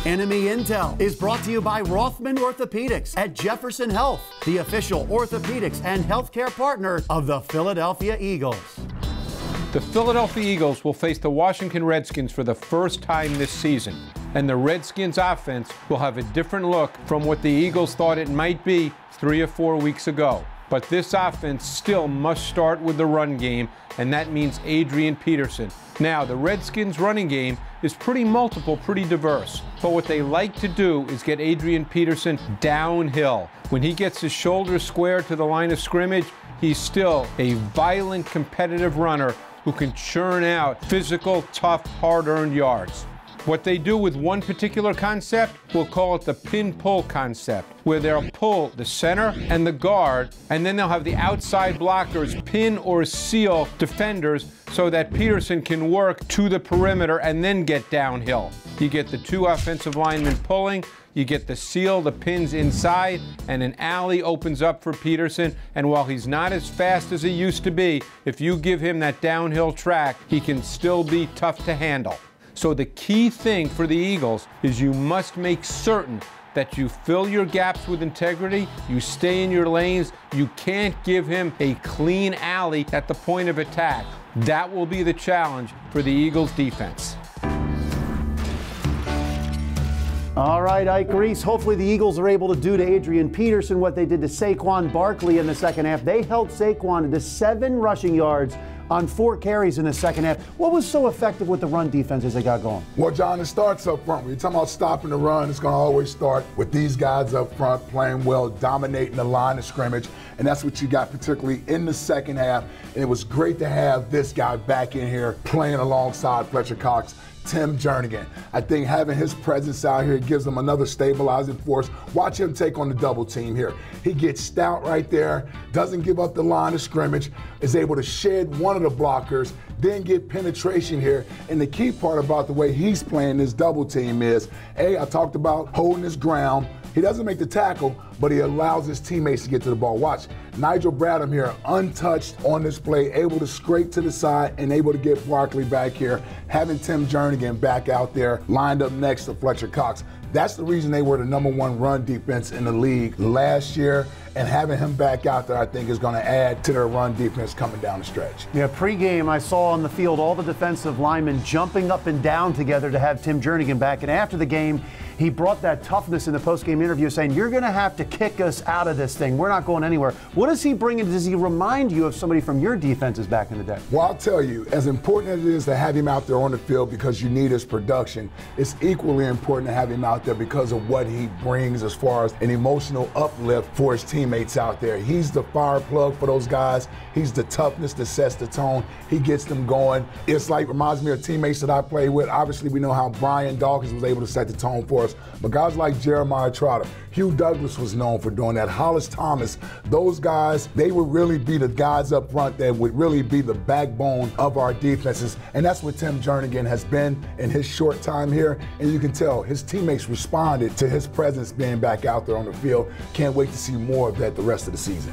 Enemy Intel is brought to you by Rothman Orthopedics at Jefferson Health, the official orthopedics and healthcare partner of the Philadelphia Eagles. The Philadelphia Eagles will face the Washington Redskins for the first time this season, and the Redskins offense will have a different look from what the Eagles thought it might be 3 or 4 weeks ago. But this offense still must start with the run game, and that means Adrian Peterson. Now, the Redskins' running game is pretty multiple, pretty diverse. But what they like to do is get Adrian Peterson downhill. When he gets his shoulders square to the line of scrimmage, he's still a violent, competitive runner who can churn out physical, tough, hard-earned yards. What they do with one particular concept, we'll call it the pin-pull concept, where they'll pull the center and the guard, and then they'll have the outside blockers pin or seal defenders so that Peterson can work to the perimeter and then get downhill. You get the two offensive linemen pulling, you get the seal, the pins inside, and an alley opens up for Peterson. And while he's not as fast as he used to be, if you give him that downhill track, he can still be tough to handle. So the key thing for the Eagles is you must make certain that you fill your gaps with integrity, you stay in your lanes, you can't give him a clean alley at the point of attack. That will be the challenge for the Eagles defense. All right, Ike Reese, hopefully the Eagles are able to do to Adrian Peterson what they did to Saquon Barkley in the second half. They held Saquon to 7 rushing yards on 4 carries in the second half. What was so effective with the run defense as they got going? Well, John, it starts up front. When you're talking about stopping the run, it's going to always start with these guys up front playing well, dominating the line of scrimmage, and that's what you got particularly in the second half. And it was great to have this guy back in here playing alongside Fletcher Cox. Tim Jernigan. I think having his presence out here gives them another stabilizing force. Watch him take on the double team here. He gets stout right there, doesn't give up the line of scrimmage, is able to shed one of the blockers, then get penetration here. And the key part about the way he's playing this double team is, I talked about holding his ground. He doesn't make the tackle, but he allows his teammates to get to the ball. Watch, Nigel Bradham here, untouched on this play, able to scrape to the side and able to get Barkley back here, having Tim Jernigan back out there, lined up next to Fletcher Cox. That's the reason they were the #1 run defense in the league last year, and having him back out there, I think, is going to add to their run defense coming down the stretch. Yeah, pregame, I saw on the field all the defensive linemen jumping up and down together to have Tim Jernigan back, and after the game, he brought that toughness in the postgame interview, saying, you're going to have to kick us out of this thing. We're not going anywhere. What does he bring in? Does he remind you of somebody from your defenses back in the day? Well, I'll tell you, as important as it is to have him out there on the field because you need his production, it's equally important to have him out there because of what he brings as far as an emotional uplift for his teammates out there. He's the fire plug for those guys. He's the toughness that sets the tone. He gets them going. It's like, reminds me of teammates that I play with. Obviously, we know how Brian Dawkins was able to set the tone for us. But guys like Jeremiah Trotter, Hugh Douglas was known for doing that, Hollis Thomas, those guys, they would really be the guys up front that would really be the backbone of our defenses. And that's what Tim Jernigan has been in his short time here. And you can tell his teammates responded to his presence being back out there on the field. Can't wait to see more of that the rest of the season.